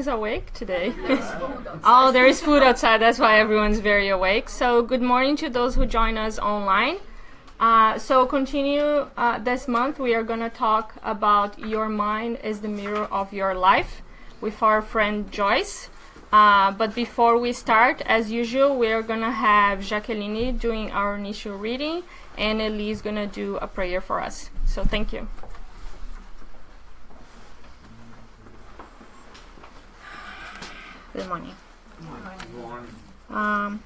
is awake today. Oh, there is food outside. That's why everyone's very awake. So good morning to those who join us online. So continue this month. We are going to talk about your mind is the mirror of your life with our friend Joyce. But before we start, as usual, we are going to have Jacqueline doing our initial reading, and Elise is going to do a prayer for us. So thank you. Good morning. I'm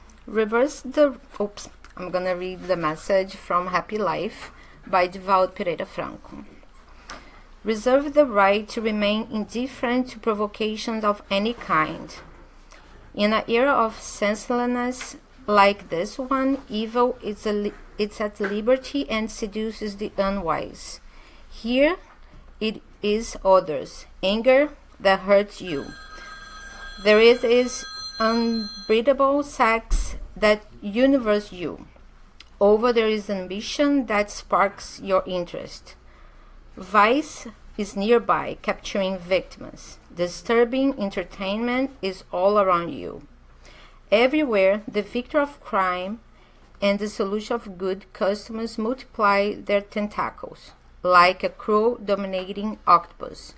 going to read the message from Happy Life by Divaldo Pereira Franco. Reserve the right to remain indifferent to provocations of any kind. In an era of senselessness like this one, evil is at liberty and seduces the unwise. Here it is others, anger that hurts you. There is unbreathable sex that universe you. Over there is ambition that sparks your interest. Vice is nearby, capturing victims. Disturbing entertainment is all around you. Everywhere, the victor of crime and the solution of good customers multiply their tentacles, like a cruel, dominating octopus.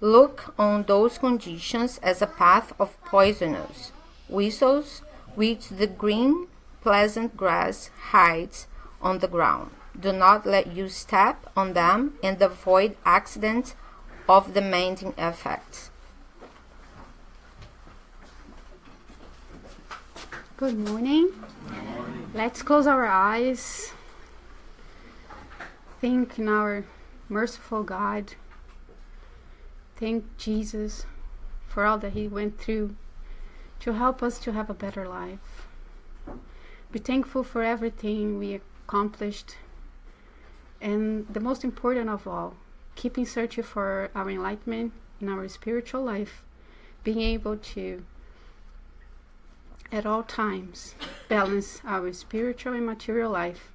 Look on those conditions as a path of poisonous whistles which the green, pleasant grass hides on the ground. Do not let you step on them and avoid accidents of demanding effects. Good morning. Let's close our eyes. Think in our merciful God. Thank Jesus for all that he went through to help us to have a better life. Be thankful for everything we accomplished. And the most important of all, keeping searching for our enlightenment in our spiritual life, being able to, at all times, balance our spiritual and material life,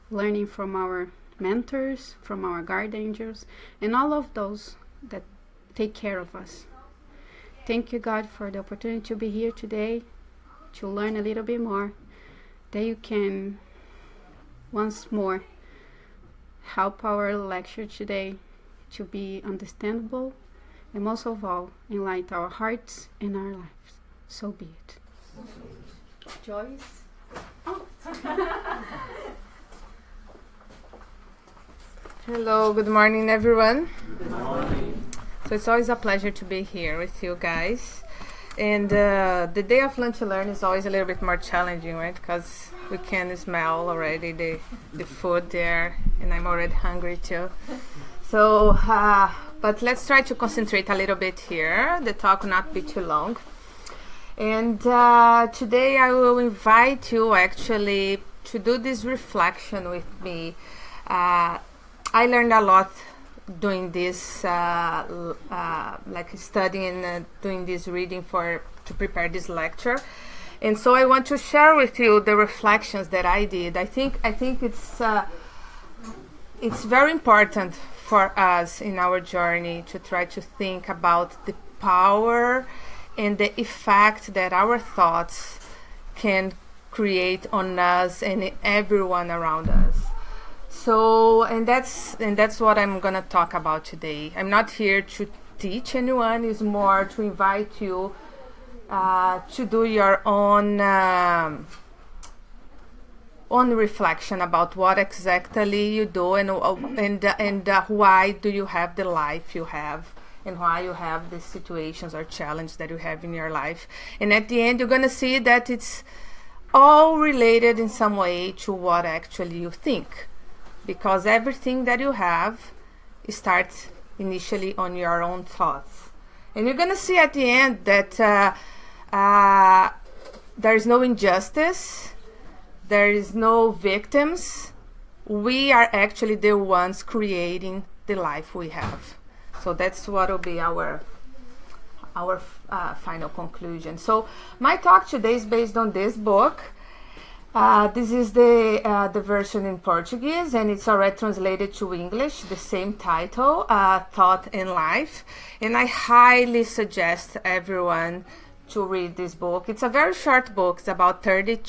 learning from our mentors, from our guard angels, and all of those that take care of us. Thank you, God, for the opportunity to be here today, to learn a little bit more, that you can once more help our lecture today to be understandable, and most of all, enlighten our hearts and our lives. So be it. Joyce? Hello, good morning, everyone. Good morning. So it's always a pleasure to be here with you guys. And the day of lunch and learn is always a little bit more challenging, right? Because we can smell already the food there, and I'm already hungry too. So, but let's try to concentrate a little bit here. The talk will not be too long. And today I will invite you actually to do this reflection with me. I learned a lot doing this, like studying and doing this reading to prepare this lecture, and so I want to share with you the reflections that I did. I think it's very important for us in our journey to try to think about the power and the effect that our thoughts can create on us and everyone around us. So, and that's what I'm gonna talk about today. I'm not here to teach anyone. It's more to invite you to do your own reflection about what exactly you do and why do you have the life you have, and why you have the situations or challenges that you have in your life. And at the end, you're gonna see that it's all related in some way to what actually you think. Because everything that you have starts initially on your own thoughts. And you're going to see at the end that there is no injustice, there is no victims. We are actually the ones creating the life we have. So that's what will be our final conclusion. So my talk today is based on this book. This is the version in Portuguese, and it's already translated to English, the same title, Thought and Life. And I highly suggest everyone to read this book. It's a very short book. It's about 30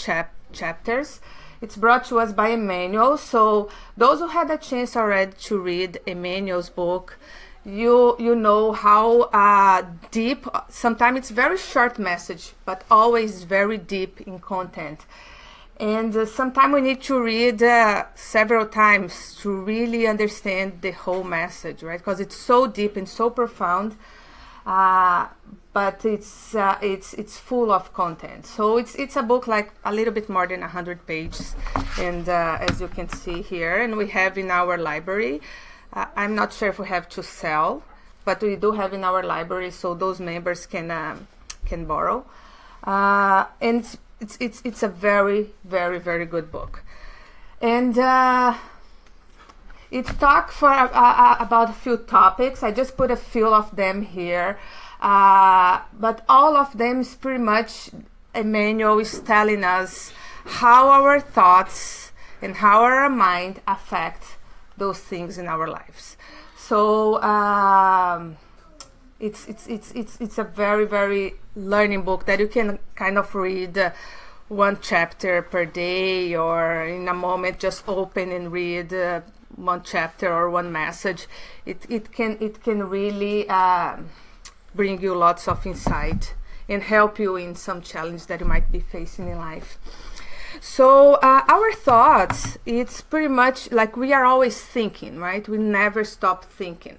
chapters. It's brought to us by Emmanuel. So those who had a chance already to read Emmanuel's book, you know how deep, sometimes it's very short message, but always very deep in content. And sometimes we need to read several times to really understand the whole message, right? Because it's so deep and so profound, but it's full of content. So it's a book like a little bit more than 100 pages, and as you can see here, and we have in our library. I'm not sure if we have to sell, but we do have in our library, so those members can borrow, and it's a very, very, very good book. And it talks for about a few topics. I just put a few of them here, but all of them is pretty much Emmanuel is telling us how our thoughts and how our mind affect those things in our lives. So it's a very, very learning book that you can kind of read one chapter per day, or in a moment just open and read one chapter or one message. It can really bring you lots of insight and help you in some challenge that you might be facing in life. So our thoughts, it's pretty much like we are always thinking, right? We never stop thinking.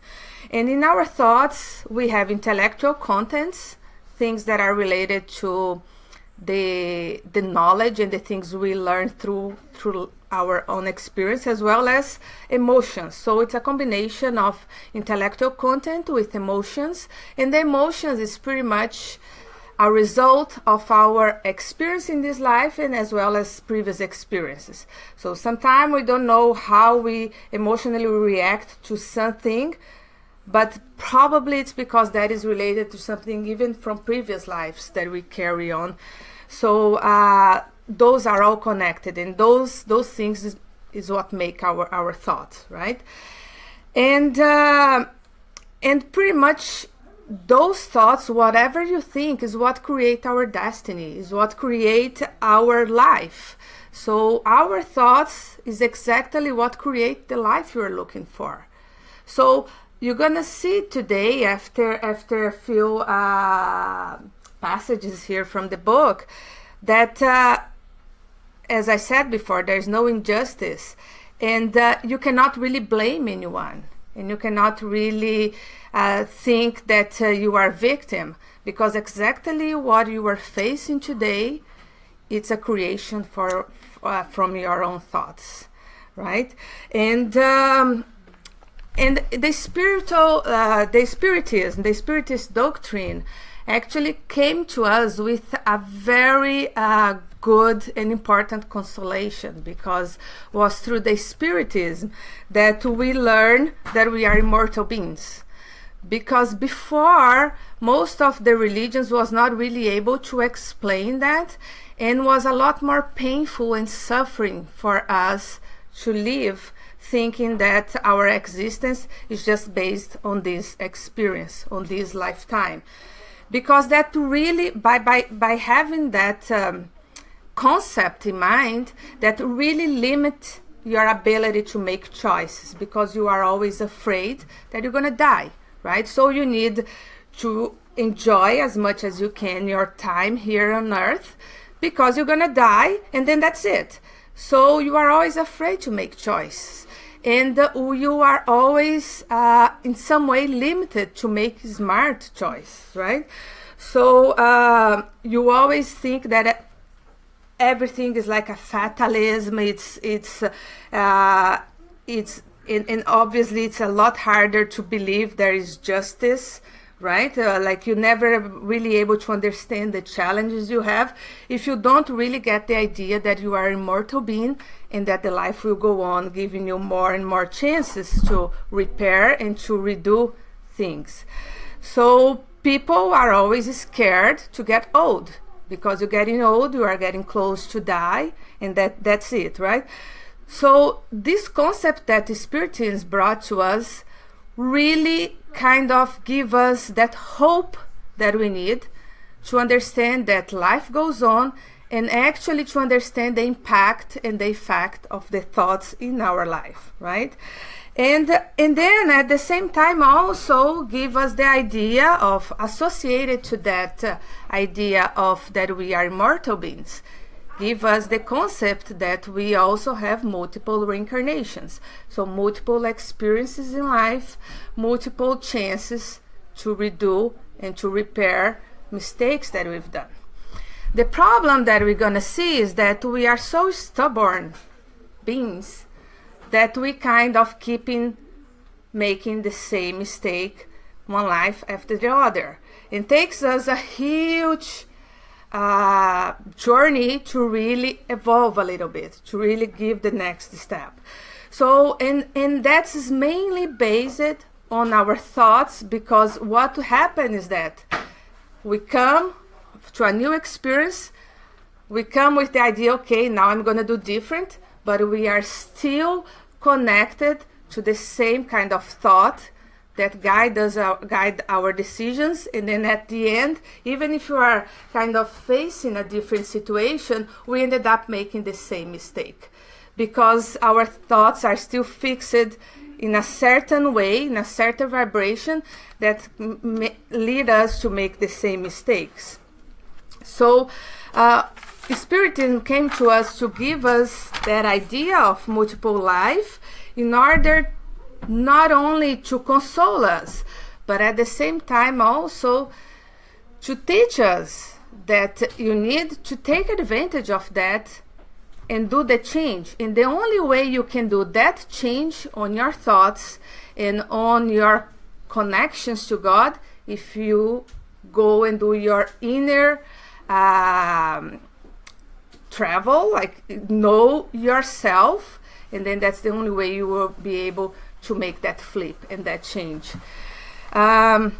And in our thoughts, we have intellectual contents, things that are related to the knowledge and the things we learn through our own experience, as well as emotions. So it's a combination of intellectual content with emotions, and the emotions is pretty much a result of our experience in this life, and as well as previous experiences. So sometimes we don't know how we emotionally react to something, but probably it's because that is related to something even from previous lives that we carry on. So those are all connected, and those things is what make our thoughts, right? And pretty much those thoughts, whatever you think, is what create our destiny, is what create our life. So our thoughts is exactly what create the life you're looking for. So you're gonna see today, after a few passages here from the book, that as I said before, there's no injustice, and you cannot really blame anyone, and you cannot really think that you are a victim, because exactly what you are facing today, it's a creation from your own thoughts, right? And the Spiritism, the Spiritist doctrine, actually came to us with a very good and important consolation, because it was through the Spiritism that we learn that we are immortal beings. Because before, most of the religions was not really able to explain that, and was a lot more painful and suffering for us to live, thinking that our existence is just based on this experience, on this lifetime. Because that really, by having that concept in mind, that really limit your ability to make choices, because you are always afraid that you're going to die, right? So you need to enjoy as much as you can your time here on earth, because you're going to die, and then that's it. So you are always afraid to make choices. And you are always in some way limited to make smart choice, right? So you always think that everything is like a fatalism. And obviously it's a lot harder to believe there is justice, right? Like you're never really able to understand the challenges you have if you don't really get the idea that you are an immortal being, and that the life will go on, giving you more and more chances to repair and to redo things. So people are always scared to get old, because you're getting old, you are getting close to die, and that's it, right? So this concept that the Spiritism brought to us really kind of give us that hope that we need to understand that life goes on, and actually to understand the impact and the effect of the thoughts in our life, right? And then at the same time also give us the idea of, associated to that idea of that we are immortal beings, give us the concept that we also have multiple reincarnations. So multiple experiences in life, multiple chances to redo and to repair mistakes that we've done. The problem that we're going to see is that we are so stubborn beings that we kind of keeping making the same mistake one life after the other. It takes us a huge journey to really evolve a little bit, to really give the next step. So, and that's mainly based on our thoughts, because what happens is that we come to a new experience, we come with the idea, okay, now I'm going to do different, but we are still connected to the same kind of thought that guide our decisions. And then at the end, even if you are kind of facing a different situation, we ended up making the same mistake, because our thoughts are still fixed in a certain way, in a certain vibration that lead us to make the same mistakes. So Spiritism came to us to give us that idea of multiple life in order not only to console us, but at the same time also to teach us that you need to take advantage of that and do the change. And the only way you can do that change on your thoughts and on your connections to God, if you go and do your inner travel, like know yourself, and then that's the only way you will be able to make that flip and that change. And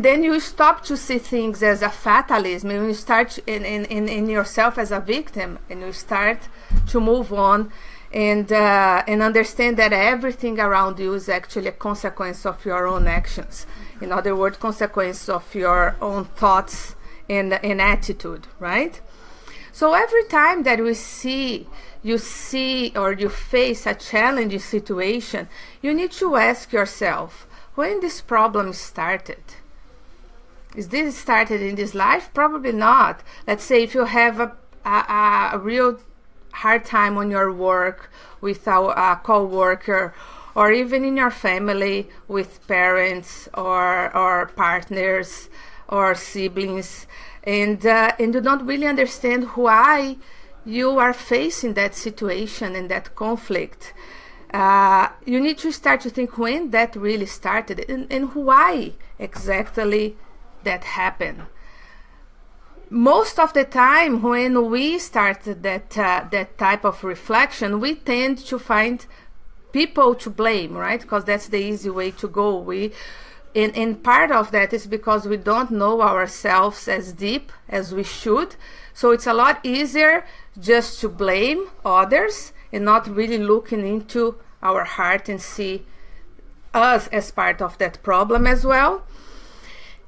then you stop to see things as a fatalism, and you start in yourself as a victim, and you start to move on and understand that everything around you is actually a consequence of your own actions. In other words, consequence of your own thoughts and attitude, right? So every time that you see or you face a challenging situation, you need to ask yourself, when this problem started? Is this started in this life? Probably not. Let's say if you have a real hard time on your work with a co-worker, or even in your family with parents or partners or siblings, and you don't really understand why you are facing that situation and that conflict, you need to start to think when that really started and why exactly that happened. Most of the time when we start that type of reflection, we tend to find people to blame, right? Because that's the easy way to go. And part of that is because we don't know ourselves as deep as we should. So it's a lot easier just to blame others and not really looking into our heart and see us as part of that problem as well.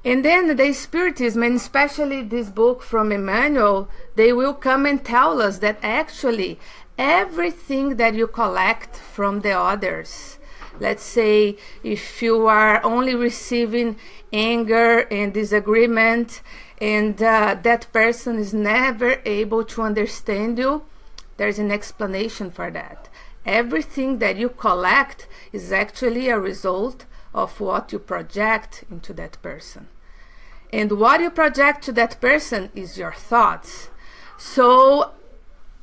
And then the Spiritism, and especially this book from Emmanuel, they will come and tell us that actually everything that you collect from the others, let's say if you are only receiving anger and disagreement, and that person is never able to understand you, there's an explanation for that. Everything that you collect is actually a result of what you project into that person. And what you project to that person is your thoughts. So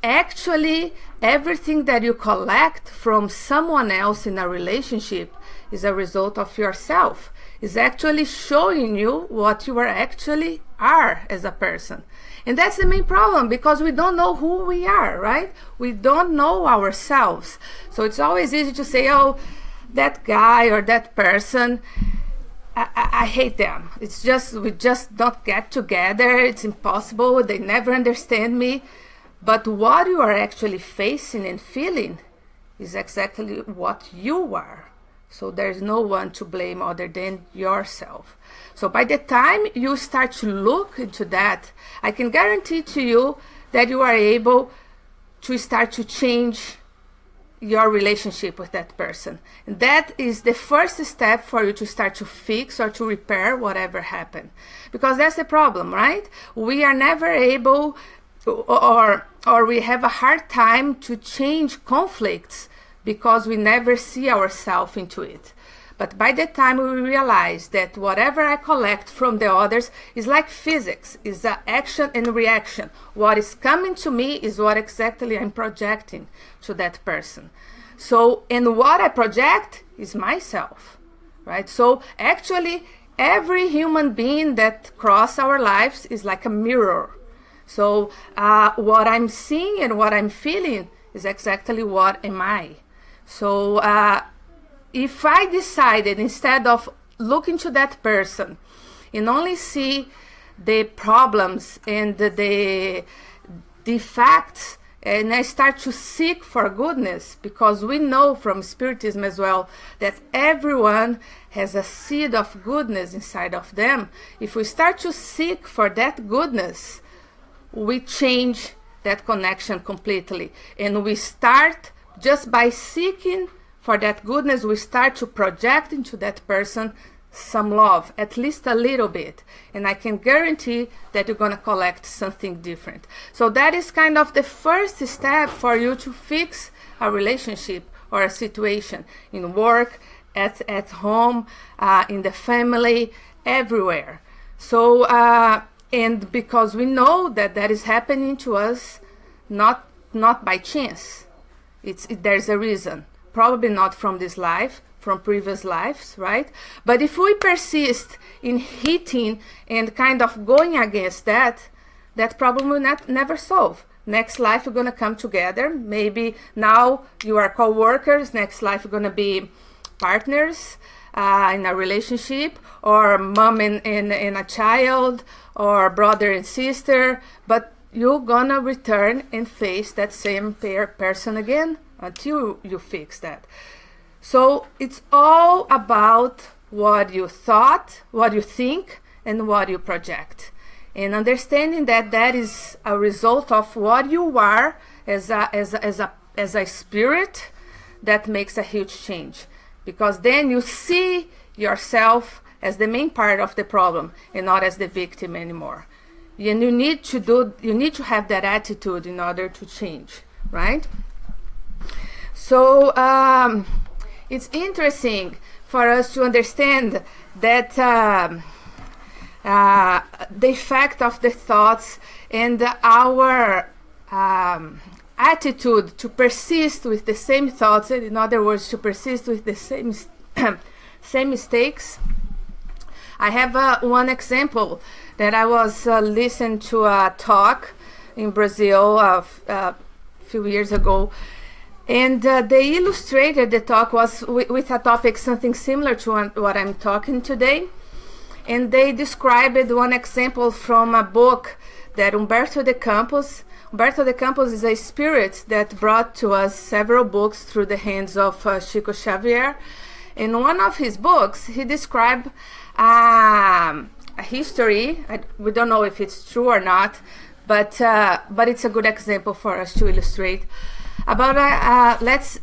actually, everything that you collect from someone else in a relationship is a result of yourself. Is actually showing you what you actually are as a person. And that's the main problem, because we don't know who we are, right? We don't know ourselves. So it's always easy to say, oh, that guy or that person, I hate them. It's just, we just don't get together. It's impossible. They never understand me. But what you are actually facing and feeling is exactly what you are. So there's no one to blame other than yourself. So by the time you start to look into that, I can guarantee to you that you are able to start to change your relationship with that person. And that is the first step for you to start to fix or to repair whatever happened. Because that's the problem, right? We are never able, or we have a hard time to change conflicts because we never see ourselves into it. But by the time we realize that whatever I collect from the others is like physics, is an action and reaction. What is coming to me is what exactly I'm projecting to that person. So, and what I project is myself, right? So actually, every human being that crosses our lives is like a mirror. So what I'm seeing and what I'm feeling is exactly what am I. So if I decided, instead of looking to that person and only see the problems and the defects, and I start to seek for goodness, because we know from Spiritism as well that everyone has a seed of goodness inside of them. If we start to seek for that goodness, we change that connection completely. And we start, just by seeking for that goodness, we start to project into that person some love, at least a little bit. And I can guarantee that you're going to collect something different. So that is kind of the first step for you to fix a relationship or a situation in work, at home, in the family, everywhere. So, and because we know that that is happening to us, not by chance. There's a reason. Probably not from this life, from previous lives, right? But if we persist in hitting and kind of going against that, that problem will never solve. Next life you're going to come together. Maybe now you are co-workers. Next life you're going to be partners in a relationship, or mom and a child, or brother and sister. But you're going to return and face that same person again until you fix that. So it's all about what you thought, what you think, and what you project. And understanding that that is a result of what you are as a spirit, that makes a huge change. Because then you see yourself as the main part of the problem and not as the victim anymore. And you need to have that attitude in order to change, right? So it's interesting for us to understand that the effect of the thoughts and our attitude to persist with the same thoughts, in other words, to persist with the same mistakes. I have one example that I was listening to a talk in Brazil a few years ago. And they illustrated the talk was with a topic something similar to what I'm talking today. And they described one example from a book that Humberto de Campos is a spirit that brought to us several books through the hands of Chico Xavier. In one of his books, he described a history. We don't know if it's true or not, but it's a good example for us to illustrate. About let's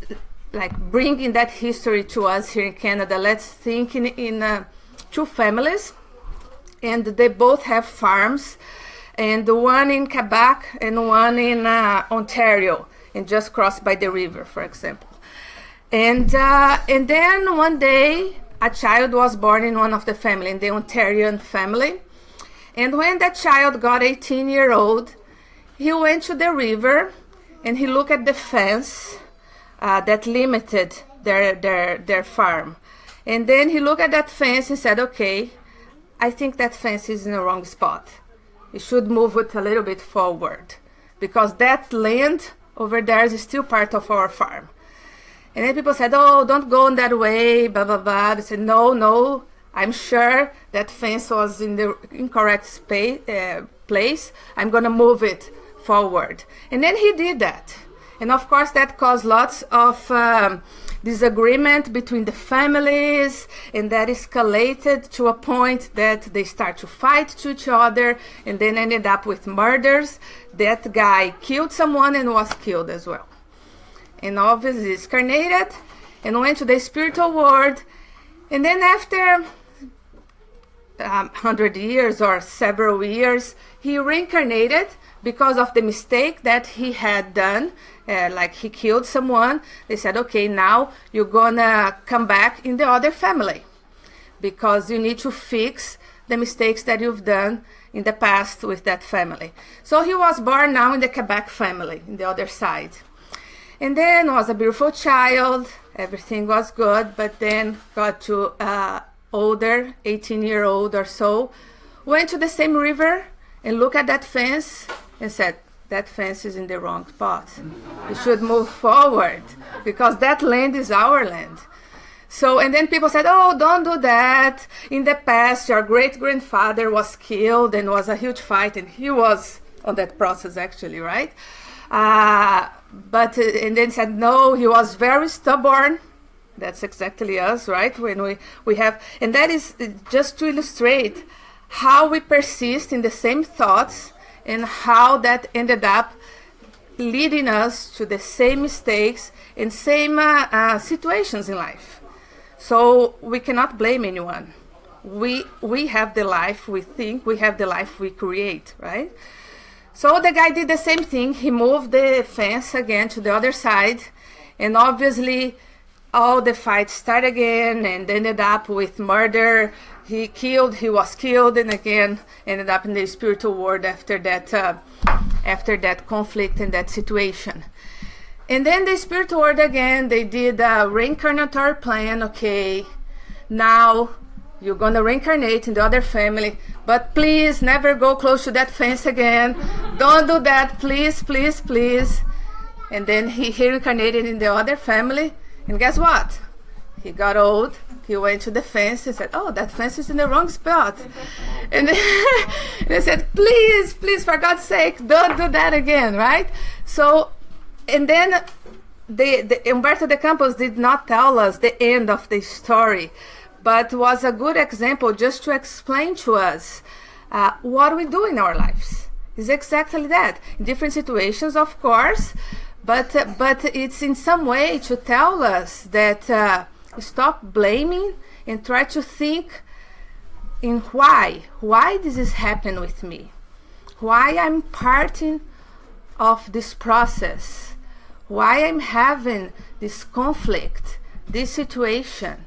bring in that history to us here in Canada. Let's think in two families, and they both have farms, and one in Quebec and one in Ontario, and just crossed by the river, for example. And then one day a child was born in one of the family, in the Ontarian family. And when that child got 18-year-old, he went to the river and he looked at the fence that limited their farm. And then he looked at that fence and said, okay, I think that fence is in the wrong spot. It should move it a little bit forward, because that land over there is still part of our farm. And then people said, oh, don't go in that way, blah, blah, blah. They said, no, I'm sure that fence was in the incorrect place. I'm going to move it forward. And then he did that. And of course, that caused lots of disagreement between the families, and that escalated to a point that they start to fight to each other, and then ended up with murders. That guy killed someone and was killed as well. And obviously discarnated and went to the spiritual world. And then after 100 years or several years, he reincarnated because of the mistake that he had done. Like he killed someone. They said, okay, now you're gonna come back in the other family because you need to fix the mistakes that you've done in the past with that family. So he was born now in the Quebec family, in the other side. And then was a beautiful child. Everything was good, but then got to older, 18-year-old or so, went to the same river and looked at that fence and said, that fence is in the wrong spot. We should move forward because that land is our land. So, and then people said, oh, don't do that. In the past, your great-grandfather was killed and was a huge fight, and he was on that process actually, right? And then said, no, he was very stubborn. That's exactly us, right? When we have, and that is just to illustrate how we persist in the same thoughts and how that ended up leading us to the same mistakes and same situations in life. So we cannot blame anyone. We have the life we think, we have the life we create, right? So the guy did the same thing. He moved the fence again to the other side, and obviously all the fights started again and ended up with murder. He was killed, and again ended up in the spiritual world after that conflict and that situation. And then the spiritual world again, they did a reincarnatory plan. Okay, now you're gonna reincarnate in the other family, but please never go close to that fence again. Don't do that, please, please, please. And then he reincarnated in the other family, and guess what? He got old. He went to the fence and said, oh, that fence is in the wrong spot. And they said, please, please, for God's sake, don't do that again, right? So, and then Humberto de Campos did not tell us the end of the story, but was a good example just to explain to us what we do in our lives. It's exactly that. In different situations, of course, but it's in some way to tell us that stop blaming and try to think in why this is happening with me, why I'm parting of this process, why I'm having this conflict, this situation.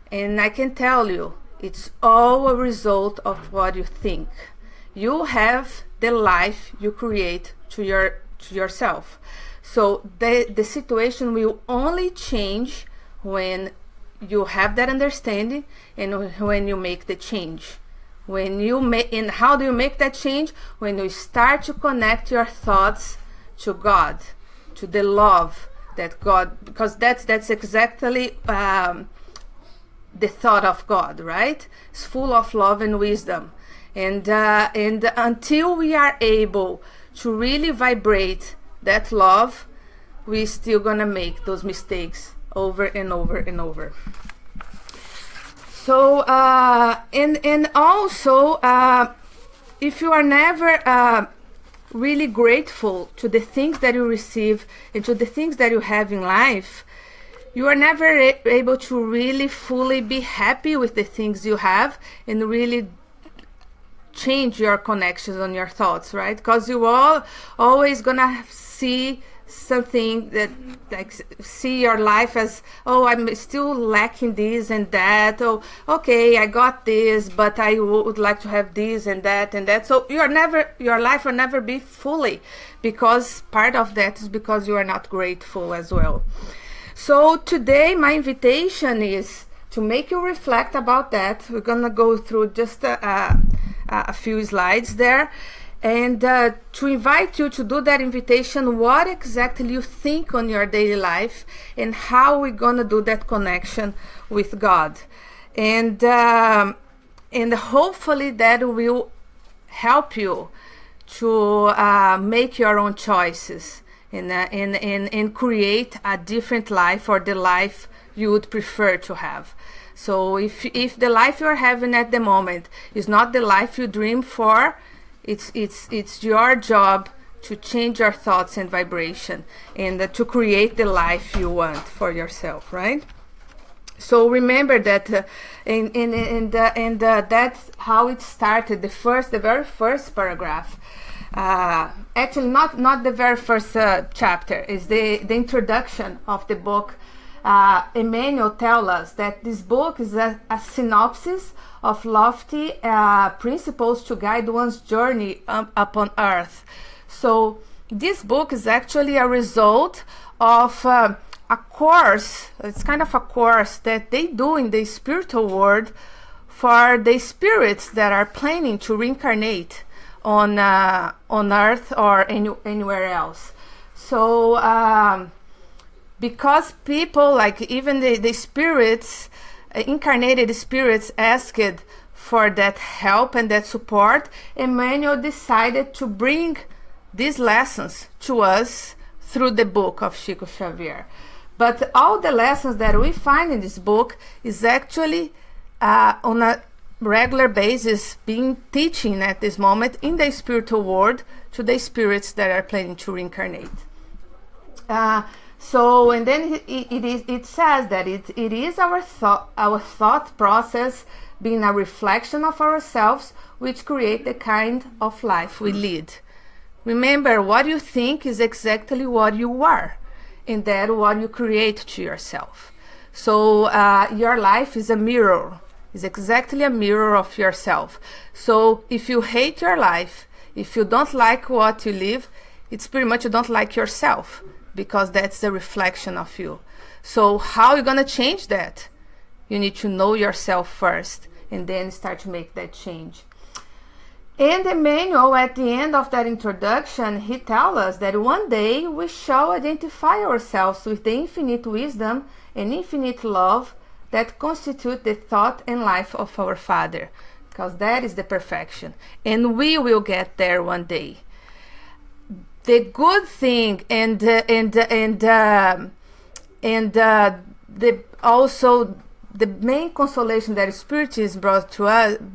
And I can tell you, it's all a result of what you think. You have the life you create to yourself. So the situation will only change when you have that understanding and when you make the change. And how do you make that change? When you start to connect your thoughts to God, to the love that God, because that's exactly the thought of God, right? It's full of love and wisdom. And until we are able to really vibrate that love, we're still gonna make those mistakes over and over and over. So and also if you are never really grateful to the things that you receive and to the things that you have in life, you are never able to really fully be happy with the things you have and really change your connections on your thoughts, right? Because you are always gonna see something that, like, see your life as, oh, I'm still lacking this and that. Oh, okay, I got this, but I would like to have this and that and that. So your life will never be fully, because part of that is because you are not grateful as well. So today my invitation is to make you reflect about that. We're gonna go through just a few slides there, and to invite you to do that invitation, what exactly you think on your daily life and how we're gonna do that connection with God. and hopefully that will help you to make your own choices and create a different life, or the life you would prefer to have. So if the life you're having at the moment is not the life you dream for, it's your job to change your thoughts and vibration, and to create the life you want for yourself, right? So remember that, and that's how it started. The very first paragraph. Actually, not the very first chapter. Is the introduction of the book. Emmanuel tells us that this book is a synopsis of lofty principles to guide one's journey upon earth. So this book is actually a result of a course. It's kind of a course that they do in the spiritual world for the spirits that are planning to reincarnate on earth or anywhere else. So because people, like even the spirits, incarnated spirits, asked for that help and that support, Emmanuel decided to bring these lessons to us through the book of Chico Xavier. But all the lessons that we find in this book is actually on a regular basis being teaching at this moment in the spiritual world to the spirits that are planning to reincarnate. So, and then it says that it is our thought process being a reflection of ourselves which create the kind of life we lead. Remember, what you think is exactly what you are, and that what you create to yourself. So your life is a mirror, is exactly a mirror of yourself. So if you hate your life, if you don't like what you live, it's pretty much you don't like yourself, because that's the reflection of you. So how are you going to change that? You need to know yourself first, and then start to make that change. And Emmanuel, at the end of that introduction, he tells us that one day we shall identify ourselves with the infinite wisdom and infinite love that constitute the thought and life of our Father, because that is the perfection, and we will get there one day. The good thing also the main consolation that Spiritism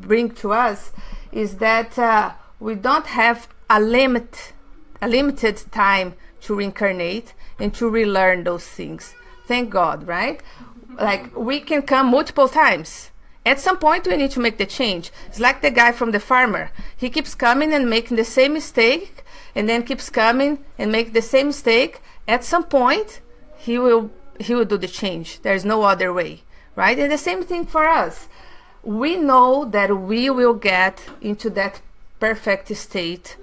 bring to us is that we don't have a limited time to reincarnate and to relearn those things. Thank God, right? Like, we can come multiple times. At some point we need to make the change. It's like the guy from the farmer. He keeps coming and making the same mistake, and then keeps coming and make the same mistake. At some point he will do the change. There's no other way, right? And the same thing for us. We know that we will get into that perfect state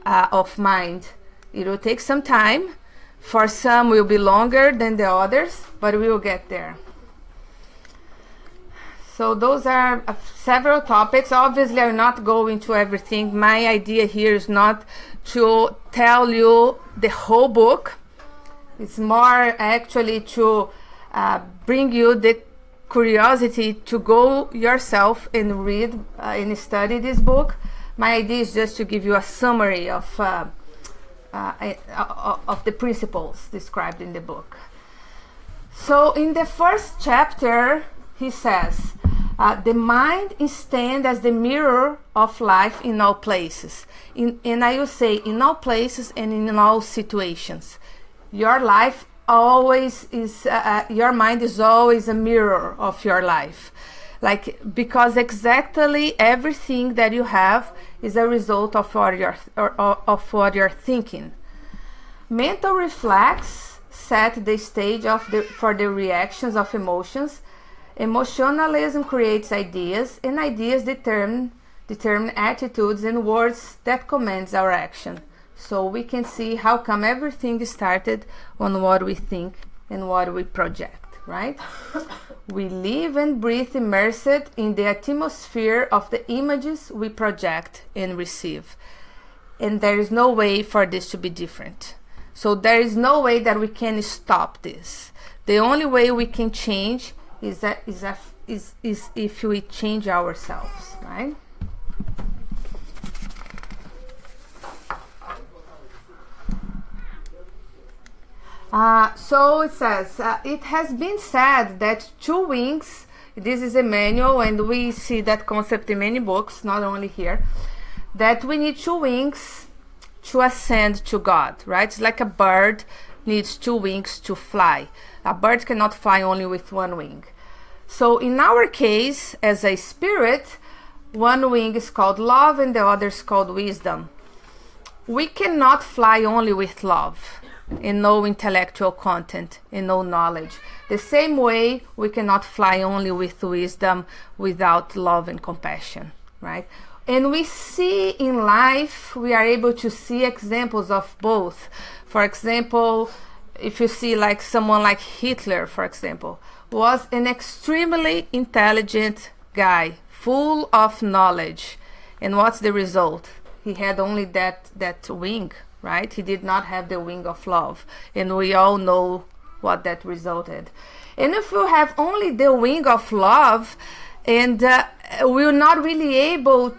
of mind. It will take some time. For some will be longer than the others, but we will get there. So those are several topics. Obviously, I'm not going to everything. My idea here is not to tell you the whole book. It's more actually to bring you the curiosity to go yourself and read and study this book. My idea is just to give you a summary of the principles described in the book. So in the first chapter, he says, the mind stands as the mirror of life in all places. And I will say in all places and in all situations. Your life always is, your mind is always a mirror of your life. Like, because exactly everything that you have is a result of what you're thinking. Mental reflex set the stage for the reactions of emotions. Emotionalism creates ideas, and ideas determine attitudes and words that commands our action. So we can see how come everything started on what we think and what we project, right? We live and breathe immersed in the atmosphere of the images we project and receive. And there is no way for this to be different. So there is no way that we can stop this. The only way we can change is is if we change ourselves, right? So it says, it has been said that 2 wings, this is Emmanuel, and we see that concept in many books, not only here, that we need 2 wings to ascend to God, right? It's like a bird needs 2 wings to fly. A bird cannot fly only with 1 wing. So in our case, as a spirit, 1 wing is called love and the other is called wisdom. We cannot fly only with love and no intellectual content and no knowledge. The same way we cannot fly only with wisdom without love and compassion, right? And we see in life, we are able to see examples of both. For example, if you see like someone like Hitler, for example, was an extremely intelligent guy, full of knowledge. And what's the result? He had only that wing, right? He did not have the wing of love. And we all know what that resulted. And if you have only the wing of love, and we're not really able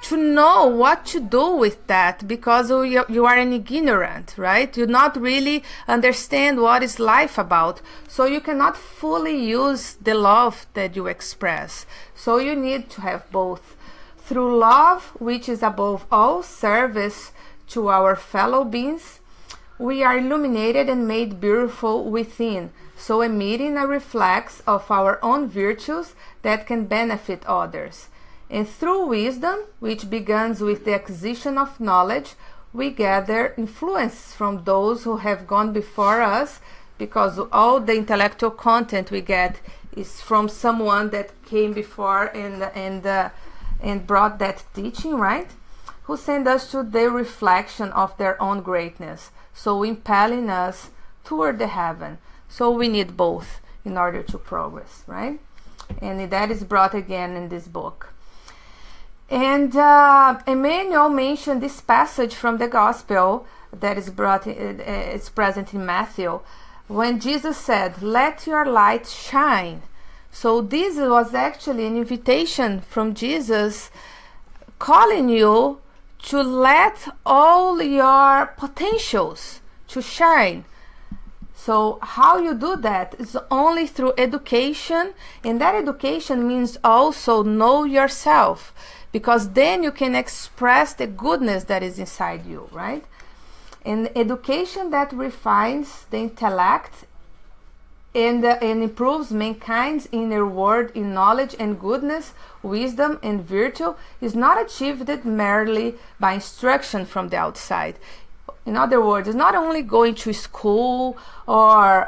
to know what to do with that, because you are an ignorant, right? You not really understand what is life about. So you cannot fully use the love that you express. So you need to have both. Through love, which is above all service to our fellow beings, we are illuminated and made beautiful within, so emitting a reflex of our own virtues that can benefit others. And through wisdom, which begins with the acquisition of knowledge, we gather influence from those who have gone before us, because all the intellectual content we get is from someone that came before and brought that teaching, right? Who send us to the reflection of their own greatness, so impelling us toward the heaven. So we need both in order to progress, right? And that is brought again in this book. And Emmanuel mentioned this passage from the gospel that is brought, it's present in Matthew, when Jesus said, "Let your light shine." So this was actually an invitation from Jesus calling you to let all your potentials to shine. So how you do that is only through education, and that education means also know yourself, because then you can express the goodness that is inside you, right? And education that refines the intellect and improves mankind's inner world in knowledge and goodness, wisdom and virtue is not achieved merely by instruction from the outside. In other words, it's not only going to school or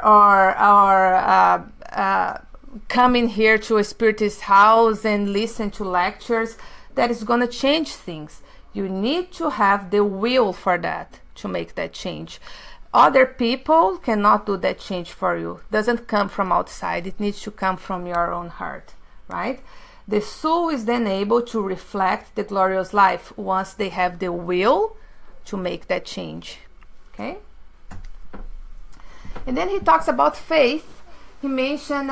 coming here to a Spiritist house and listen to lectures that is going to change things. You need to have the will for that, to make that change. Other people cannot do that change for you. It doesn't come from outside. It needs to come from your own heart, right? The soul is then able to reflect the glorious life once they have the will to make that change, okay? And then he talks about faith. He mentioned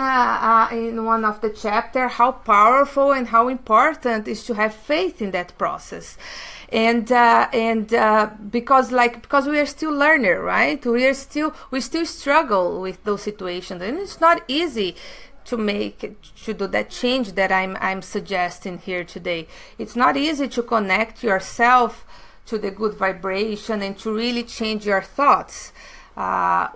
in one of the chapters how powerful and how important is to have faith in that process. And because we are still learner, right? We still struggle with those situations, and it's not easy to do that change that I'm suggesting here today. It's not easy to connect yourself to the good vibration and to really change your thoughts.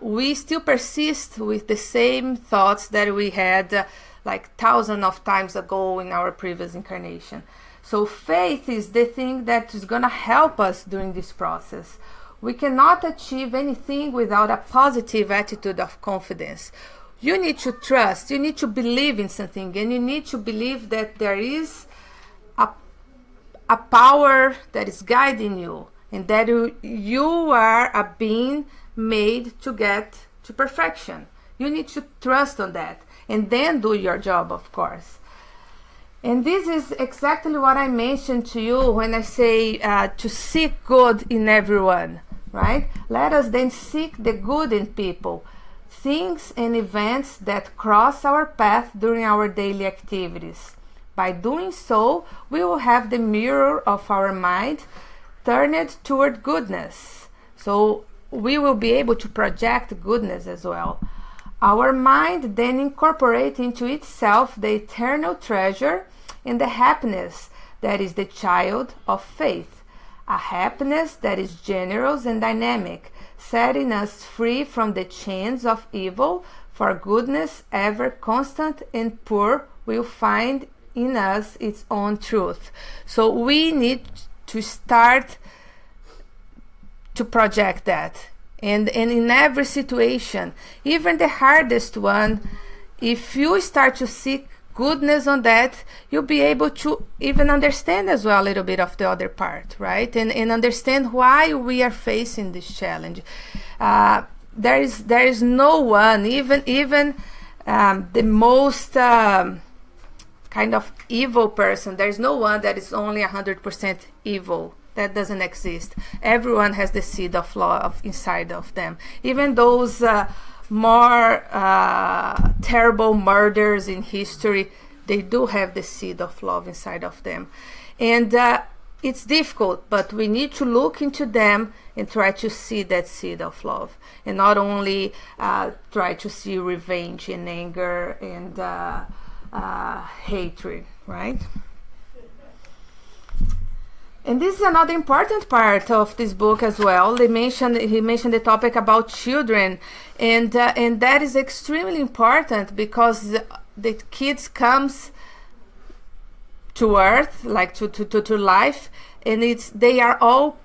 We still persist with the same thoughts that we had like thousands of times ago in our previous incarnation. So faith is the thing that is going to help us during this process. We cannot achieve anything without a positive attitude of confidence. You need to trust, you need to believe in something, and you need to believe that there is a power that is guiding you, and that you are a being made to get to perfection. You need to trust on that, and then do your job, of course. And this is exactly what I mentioned to you when I say to seek good in everyone, right? Let us then seek the good in people. things and events that cross our path during our daily activities. By doing so, we will have the mirror of our mind turned toward goodness. So we will be able to project goodness as well. Our mind then incorporates into itself the eternal treasure and the happiness that is the child of faith, a happiness that is generous and dynamic, setting us free from the chains of evil, for goodness, ever constant and pure, will find in us its own truth. So we need to start to project that. And in every situation, even the hardest one, if you start to seek goodness on that, you'll be able to even understand as well a little bit of the other part, right? And understand why we are facing this challenge. There is no one, even the most kind of evil person, there's no one that is only 100% evil. That doesn't exist. Everyone has the seed of love inside of them. Even those more terrible murders in history, they do have the seed of love inside of them. And it's difficult, but we need to look into them and try to see that seed of love. And not only try to see revenge and anger and hatred, right? And this is another important part of this book as well. He mentioned the topic about children, and that is extremely important because the kids comes to earth, like to life, and they are all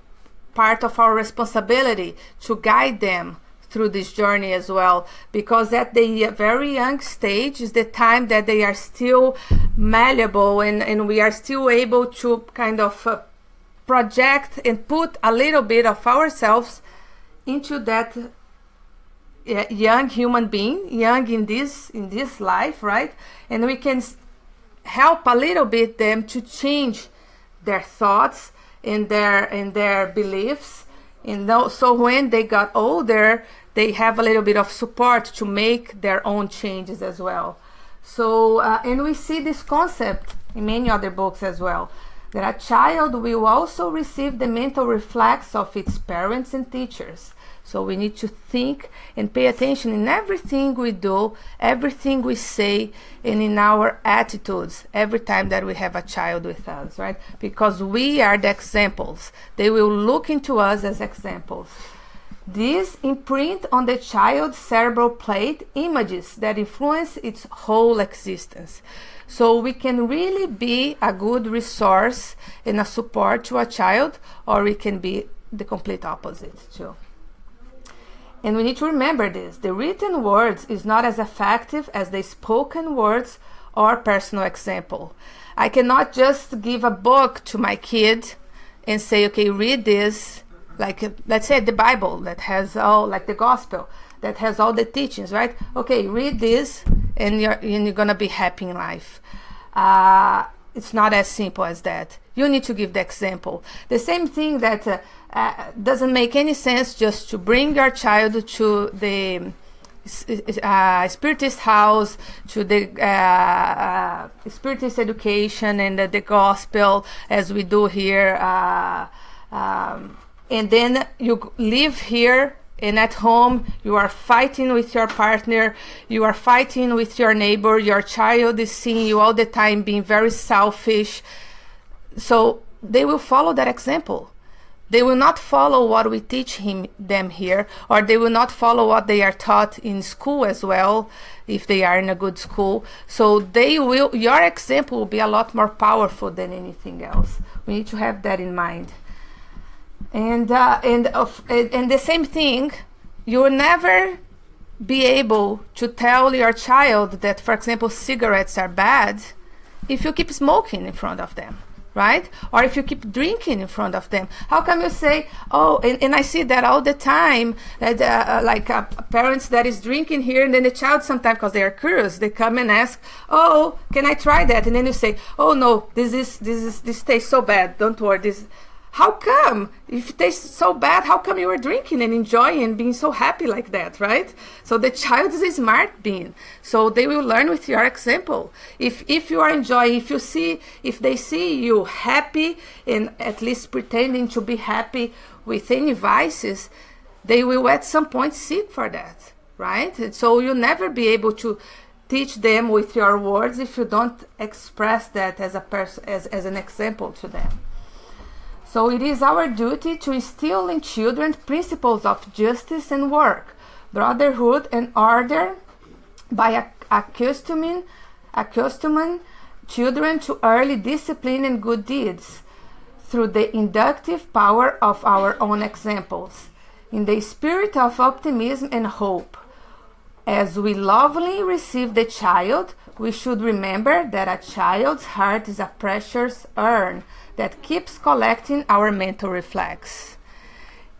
part of our responsibility to guide them through this journey as well, because at the very young stage is the time that they are still malleable, and we are still able to kind of project and put a little bit of ourselves into that young human being, young in this life, right? And we can help a little bit them to change their thoughts and their beliefs, and so when they got older, they have a little bit of support to make their own changes as well. So and we see this concept in many other books as well, that a child will also receive the mental reflex of its parents and teachers. So we need to think and pay attention in everything we do, everything we say, and in our attitudes every time that we have a child with us, right? Because we are the examples. They will look into us as examples. These imprint on the child's cerebral plate images that influence its whole existence. So we can really be a good resource and a support to a child, or we can be the complete opposite too. And we need to remember this. The written words is not as effective as the spoken words or personal example. I cannot just give a book to my kid and say, okay, read this, like let's say the Bible that has all, like the gospel, that has all the teachings, right? Okay, read this and you're gonna be happy in life. It's not as simple as that. You need to give the example. The same thing that doesn't make any sense just to bring your child to the Spiritist house, to the Spiritist education and the gospel as we do here, and then you live here, and at home you are fighting with your partner, you are fighting with your neighbor, your child is seeing you all the time being very selfish. So they will follow that example. They will not follow what we teach them here, or they will not follow what they are taught in school as well, if they are in a good school. So your example will be a lot more powerful than anything else. We need to have that in mind. And the same thing, you will never be able to tell your child that, for example, cigarettes are bad if you keep smoking in front of them, right? Or if you keep drinking in front of them. How come you say, oh, and I see that all the time, that parents that is drinking here, and then the child sometimes, because they are curious, they come and ask, oh, can I try that? And then you say, oh no, this tastes so bad, don't worry, this. how come? If it tastes so bad, how come you were drinking and enjoying and being so happy like that, right? So the child is a smart being. So they will learn with your example. If you are enjoying, if they see you happy and at least pretending to be happy with any vices, they will at some point seek for that, right? And so you'll never be able to teach them with your words if you don't express that as a person, as an example to them. So it is our duty to instill in children principles of justice and work, brotherhood and order by accustoming children to early discipline and good deeds through the inductive power of our own examples, in the spirit of optimism and hope. As we lovingly receive the child, we should remember that a child's heart is a precious urn that keeps collecting our mental reflex.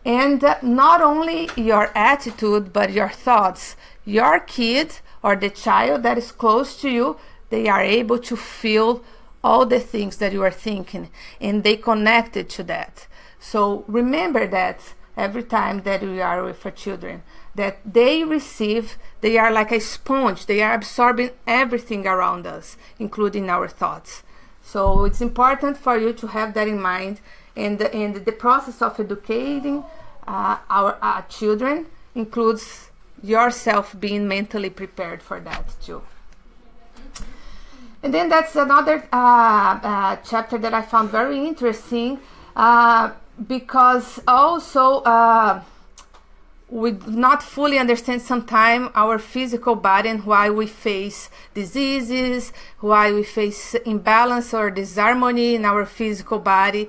And not only your attitude, but your thoughts. Your kid or the child that is close to you, they are able to feel all the things that you are thinking, and they connected to that. So remember that every time that we are with our children, that they are like a sponge. They are absorbing everything around us, including our thoughts. So it's important for you to have that in mind. And the process of educating our children includes yourself being mentally prepared for that too. And then that's another chapter that I found very interesting, because also we do not fully understand sometimes our physical body and why we face diseases, why we face imbalance or disharmony in our physical body.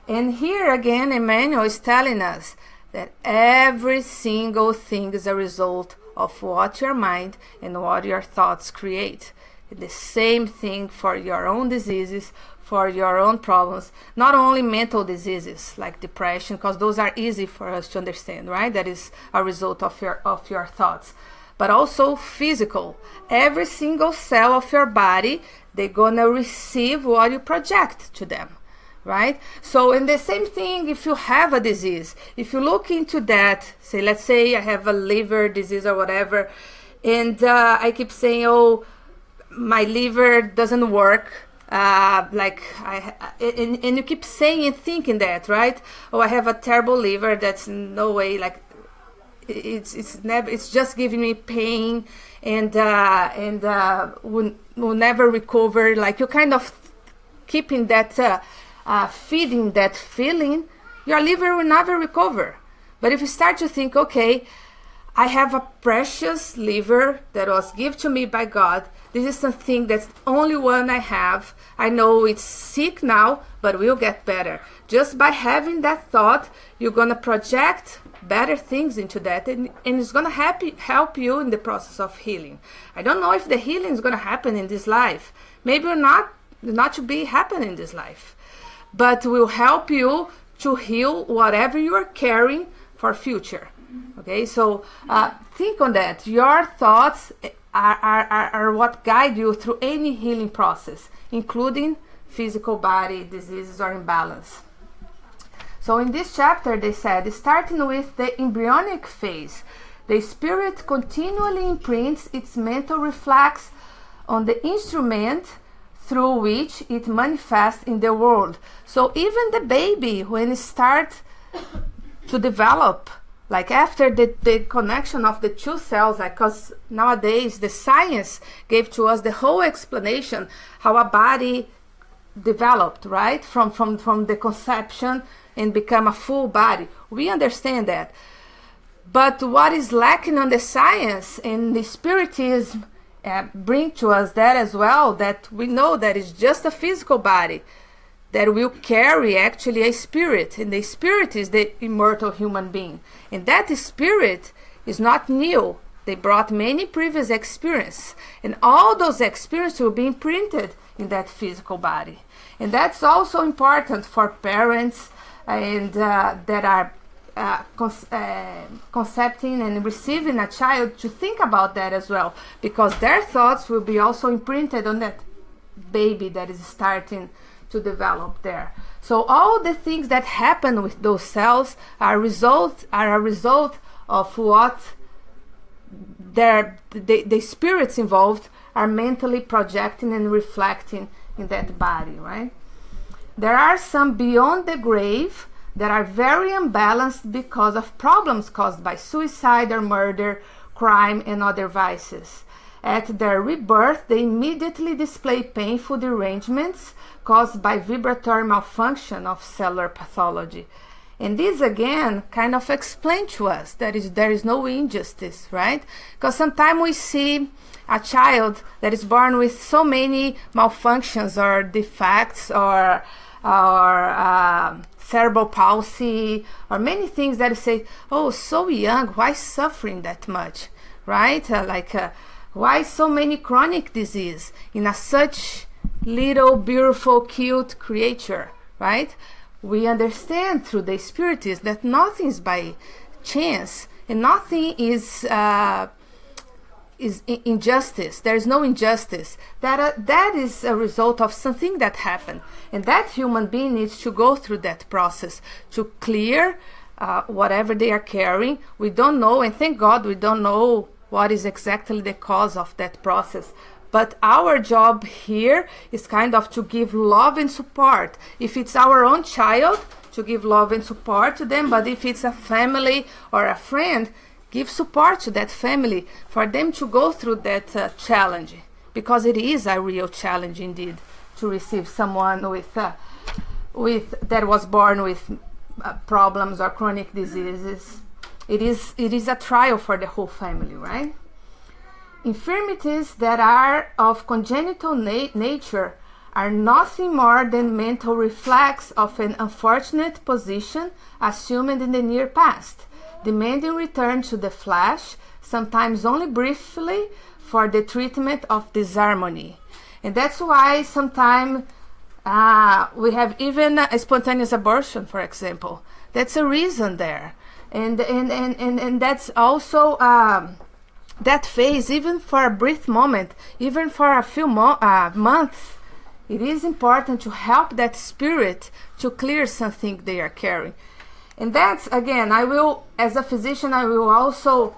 And here again, Emmanuel is telling us that every single thing is a result of what your mind and what your thoughts create. The same thing for your own diseases, for your own problems, not only mental diseases like depression, because those are easy for us to understand, right? That is a result of your thoughts, but also physical. Every single cell of your body, they're gonna receive what you project to them, right? So, and the same thing if you have a disease, if you look into that, say, let's say I have a liver disease or whatever, and I keep saying, oh, my liver doesn't work. And you keep saying and thinking that, right? Oh, I have a terrible liver. That's no way. Like it's never. It's just giving me pain, and will never recover. Like you kind of keeping that, feeding that feeling. Your liver will never recover. But if you start to think, okay, I have a precious liver that was given to me by God. This is something that's the only one I have. I know it's sick now, but will get better. Just by having that thought, you're going to project better things into that, and it's going to help you in the process of healing. I don't know if the healing is going to happen in this life. Maybe not to be happening in this life. But will help you to heal whatever you are carrying for future. Okay, so think on that. Your thoughts are what guide you through any healing process, including physical body diseases or imbalance. So in this chapter, they said, starting with the embryonic phase, the spirit continually imprints its mental reflex on the instrument through which it manifests in the world. So even the baby, when it starts to develop, like after the connection of the two cells, like because nowadays the science gave to us the whole explanation how a body developed, right? From the conception and become a full body. We understand that. But what is lacking on the science and the Spiritism bring to us that as well, that we know that it's just a physical body that will carry actually a spirit, and the spirit is the immortal human being, and that spirit is not new. They brought many previous experiences, and all those experiences will be imprinted in that physical body. And that's also important for parents and that are concepting and receiving a child, to think about that as well, because their thoughts will be also imprinted on that baby that is starting to develop there. So all the things that happen with those cells are a result of what the spirits involved are mentally projecting and reflecting in that body, right? There are some beyond the grave that are very unbalanced because of problems caused by suicide or murder, crime, and other vices. At their rebirth, they immediately display painful derangements caused by vibratory malfunction of cellular pathology. And this again kind of explain to us that there is no injustice, right? Because sometimes we see a child that is born with so many malfunctions or defects or cerebral palsy or many things that say, oh, so young, why suffering that much, right? Why so many chronic disease in a such little beautiful cute creature, right? We understand through the Spiritist that nothing is by chance and nothing is injustice. There is no injustice. That is a result of something that happened, and that human being needs to go through that process to clear whatever they are carrying. We don't know, and thank God we don't know what is exactly the cause of that process. But our job here is kind of to give love and support. If it's our own child, to give love and support to them. But if it's a family or a friend, give support to that family for them to go through that challenge. Because it is a real challenge indeed to receive someone with that was born with problems or chronic diseases. It is a trial for the whole family, right? Infirmities that are of congenital nature are nothing more than mental reflex of an unfortunate position assumed in the near past, demanding return to the flesh, sometimes only briefly, for the treatment of disharmony. And that's why sometimes we have even a spontaneous abortion, for example. That's a reason there. And that's also that phase, even for a brief moment, even for a few months, it is important to help that spirit to clear something they are carrying. And that's, again, I will, as a physician, I will also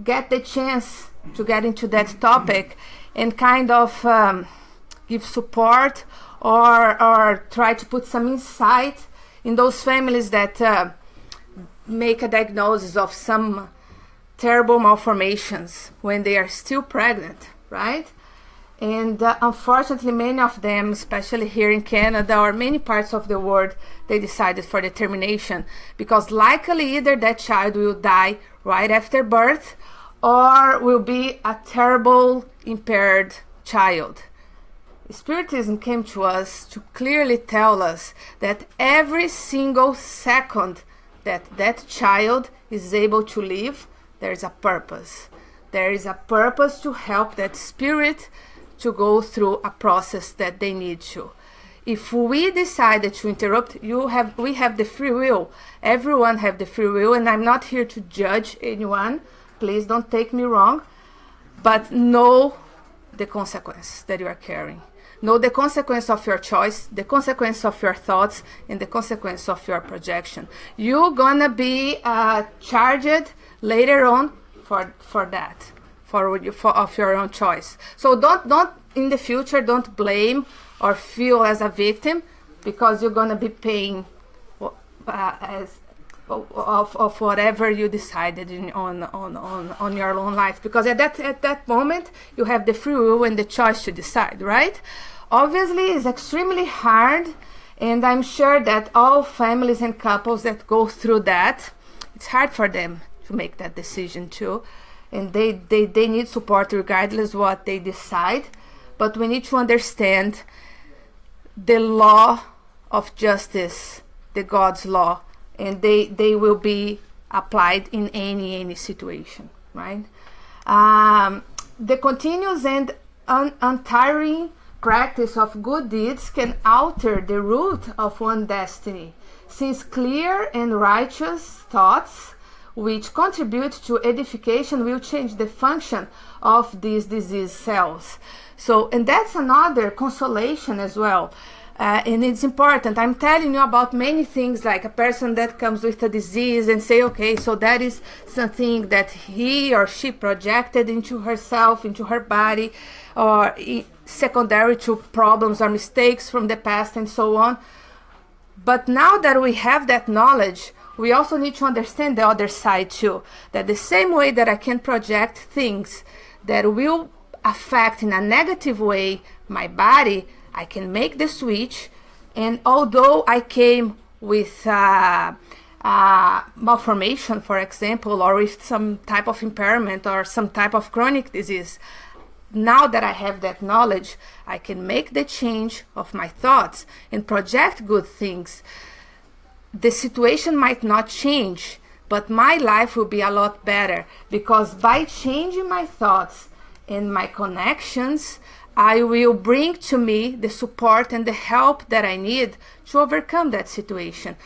get the chance to get into that topic and kind of give support or try to put some insight in those families that make a diagnosis of some terrible malformations when they are still pregnant, right? And unfortunately, many of them, especially here in Canada or many parts of the world, they decided for the termination because likely either that child will die right after birth or will be a terrible impaired child. Spiritism came to us to clearly tell us that every single second that child is able to live, there is a purpose. There is a purpose to help that spirit to go through a process that they need to. If we decided to interrupt, we have the free will. Everyone have the free will, and I'm not here to judge anyone. Please don't take me wrong. But know the consequence that you are carrying. Know the consequence of your choice, the consequence of your thoughts, and the consequence of your projection. You're gonna be charged later on for that, of your own choice. So don't in the future, don't blame or feel as a victim, because you're gonna be paying of whatever you decided on your own life. Because at that moment you have the free will and the choice to decide, right? Obviously, it's extremely hard, and I'm sure that all families and couples that go through that, it's hard for them to make that decision too, and they need support regardless what they decide. But we need to understand the law of justice, the God's law, and they will be applied in any situation, right? The continuous and untiring practice of good deeds can alter the route of one destiny, since clear and righteous thoughts which contribute to edification will change the function of these disease cells. So, and that's another consolation as well. And it's important. I'm telling you about many things, like a person that comes with a disease and say, okay, so that is something that he or she projected into herself, into her body, or secondary to problems or mistakes from the past and so on. But now that we have that knowledge, we also need to understand the other side too. That the same way that I can project things that will affect in a negative way my body, I can make the switch. And although I came with malformation, for example, or with some type of impairment or some type of chronic disease, now that I have that knowledge, I can make the change of my thoughts and project good things. The situation might not change, but my life will be a lot better, because by changing my thoughts and my connections, I will bring to me the support and the help that I need to overcome that situation.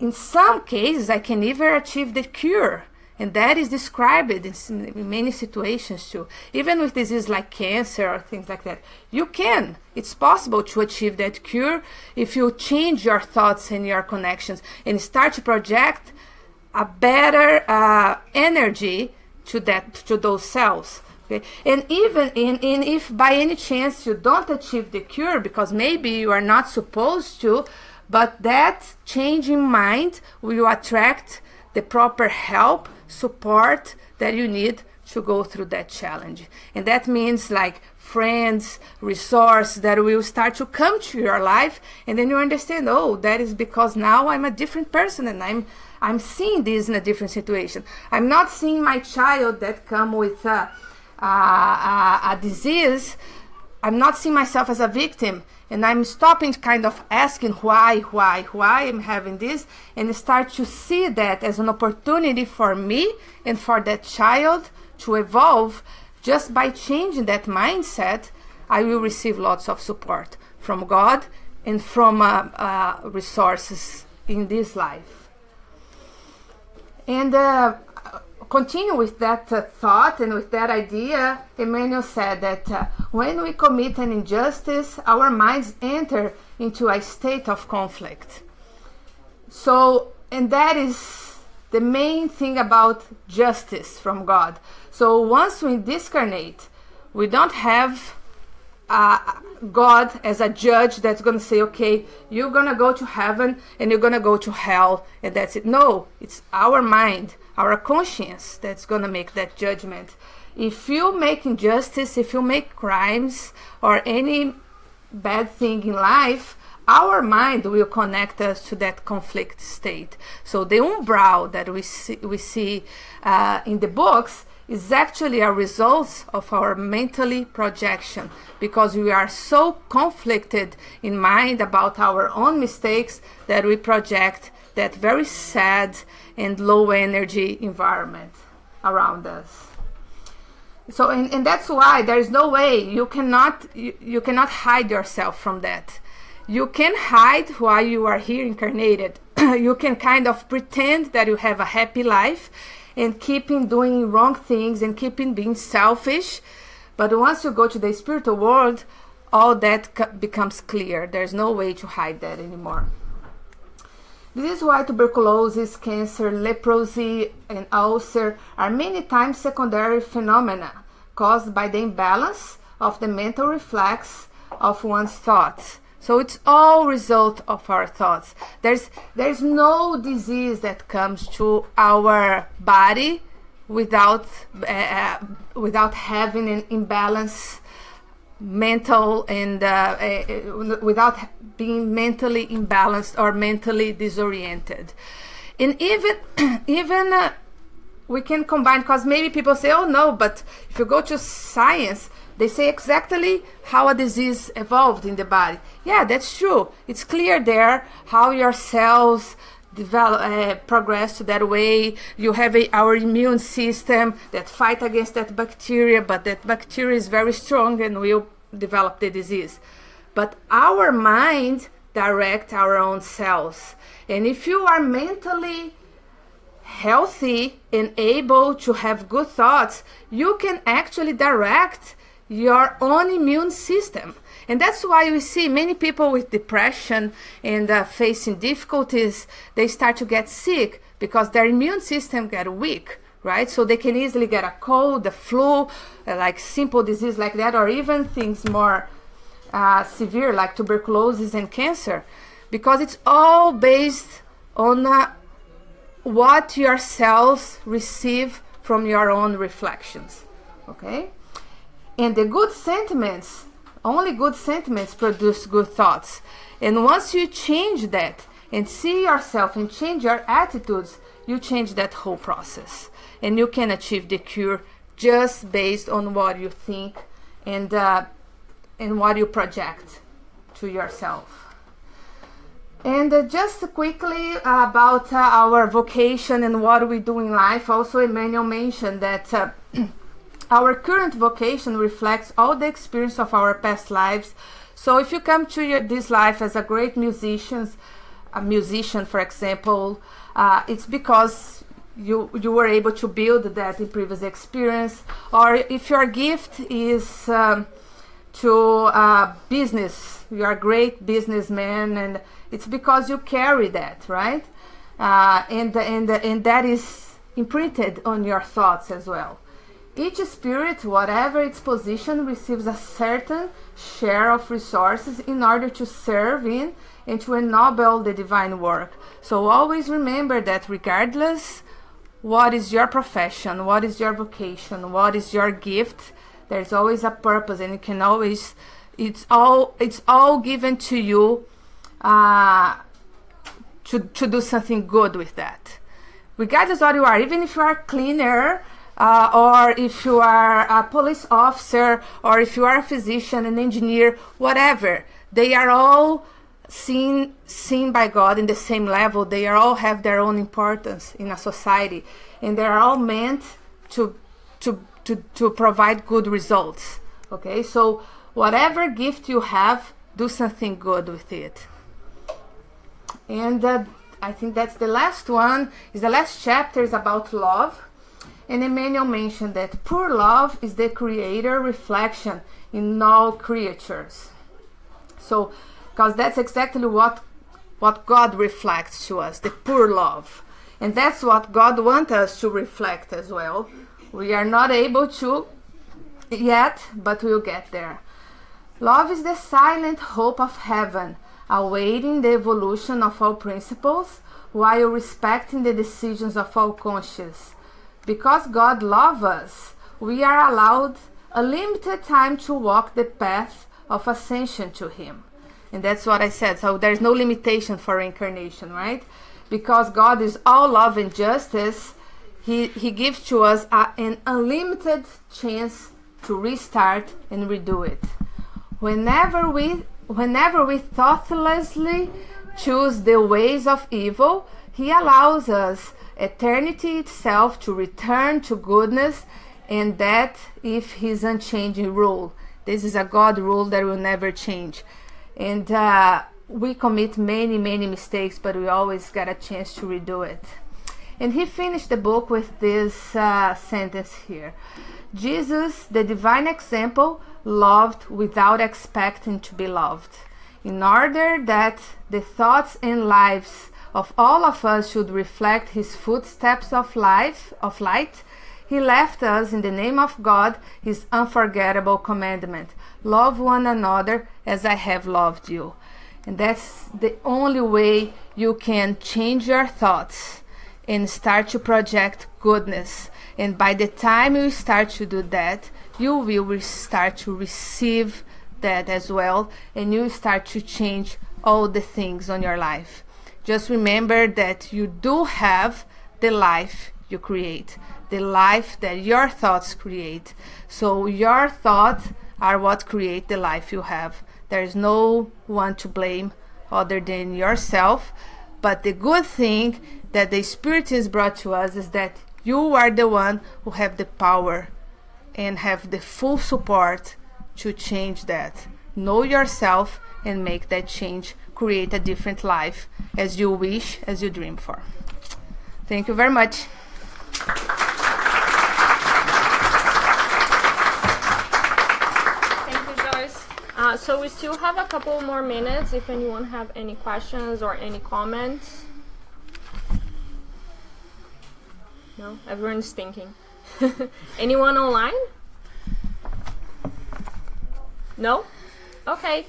In some cases, I can even achieve the cure. And that is described in many situations too. Even with diseases like cancer or things like that. You can. It's possible to achieve that cure if you change your thoughts and your connections and start to project a better energy to those cells. Okay? And even if by any chance you don't achieve the cure, because maybe you are not supposed to, but that change in mind will attract the proper help, support that you need to go through that challenge. And that means like friends, resource that will start to come to your life, and then you understand, oh, that is because now I'm a different person and I'm seeing this in a different situation. I'm not seeing my child that come with a disease. I'm not seeing myself as a victim, and I'm stopping kind of asking why I'm having this, and start to see that as an opportunity for me and for that child to evolve. Just by changing that mindset, I will receive lots of support from God and from resources in this life. And continue with that thought and with that idea. Emmanuel said that when we commit an injustice, our minds enter into a state of conflict. So, and that is the main thing about justice from God. So once we discarnate, we don't have God as a judge that's going to say, okay, you're going to go to heaven and you're going to go to hell, and that's it. No, it's our mind, our conscience that's going to make that judgment. If you make injustice, if you make crimes or any bad thing in life, our mind will connect us to that conflict state. So the umbral that we see in the books is actually a result of our mentally projection, because we are so conflicted in mind about our own mistakes that we project that very sad and low energy environment around us. So and that's why there is no way you cannot hide yourself from that. You can hide while you are here incarnated. You can kind of pretend that you have a happy life and keeping doing wrong things and keeping being selfish. But once you go to the spiritual world, all that becomes clear. There's no way to hide that anymore. This is why tuberculosis, cancer, leprosy, and ulcer are many times secondary phenomena caused by the imbalance of the mental reflex of one's thoughts. So it's all result of our thoughts. There's no disease that comes to our body without having an imbalance, mental, and without being mentally imbalanced or mentally disoriented. And even we can combine, because maybe people say, oh no, but if you go to science, they say exactly how a disease evolved in the body. Yeah, that's true. It's clear there how your cells develop, progress to that way. You have our immune system that fight against that bacteria, but that bacteria is very strong and will develop the disease. But our mind directs our own cells. And if you are mentally healthy and able to have good thoughts, you can actually direct your own immune system. And that's why we see many people with depression and facing difficulties, they start to get sick because their immune system get weak, right? So they can easily get a cold, the flu, like simple disease like that, or even things more severe like tuberculosis and cancer, because it's all based on what your cells receive from your own reflections, okay? And the good sentiments, only good sentiments produce good thoughts. And once you change that and see yourself and change your attitudes, you change that whole process. And you can achieve the cure just based on what you think and what you project to yourself. And just quickly about our vocation and what we do in life. Also, Emmanuel mentioned that our current vocation reflects all the experience of our past lives. So if you come to this life as a great musician, for example, it's because you were able to build that in previous experience. Or if your gift is to business, you're a great businessman, and it's because you carry that, right? And that is imprinted on your thoughts as well. Each spirit, whatever its position, receives a certain share of resources in order to serve in and to ennoble the divine work. So always remember that regardless what is your profession, what is your vocation, what is your gift, there's always a purpose, and you can always, it's all given to you to do something good with that. Regardless what you are, even if you are a cleaner, or if you are a police officer, or if you are a physician, an engineer, whatever, they are all seen by God in the same level. They all have their own importance in a society, and they are all meant to provide good results. Okay, so whatever gift you have, do something good with it. And I think that's the last one. Is the last chapter is about love. And Emmanuel mentioned that pure love is the creator reflection in all creatures. So, because that's exactly what God reflects to us, the pure love. And that's what God wants us to reflect as well. We are not able to yet, but we'll get there. Love is the silent hope of heaven, awaiting the evolution of all principles while respecting the decisions of all conscience. Because God loves us, we are allowed a limited time to walk the path of ascension to Him. And that's what I said. So there's no limitation for reincarnation, right? Because God is all love and justice, He gives to us an unlimited chance to restart and redo it. Whenever we thoughtlessly choose the ways of evil, He allows us eternity itself to return to goodness, and that if His unchanging rule. This is a God rule that will never change. And we commit many mistakes, but we always get a chance to redo it. And he finished the book with this sentence here. Jesus, the divine example, loved without expecting to be loved. In order that the thoughts and lives of all of us should reflect His footsteps of light, He left us, in the name of God, His unforgettable commandment: love one another as I have loved you. And that's the only way you can change your thoughts and start to project goodness. And by the time you start to do that, you will start to receive that as well, and you start to change all the things on your life. Just remember that you do have the life you create, the life that your thoughts create. So your thoughts are what create the life you have. There is no one to blame other than yourself. But the good thing that the Spiritist brought to us is that you are the one who have the power and have the full support to change that. Know yourself and make that change. Create a different life as you wish, as you dream for. Thank you very much. Thank you, Joyce. So we still have a couple more minutes if anyone have any questions or any comments. No? Everyone's thinking. Anyone online? No? Okay.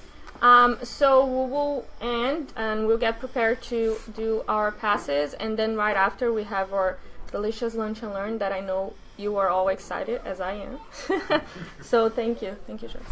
So we will end and we'll get prepared to do our passes, and then right after we have our delicious lunch and learn that I know you are all excited as I am. So thank you. Thank you, Joyce.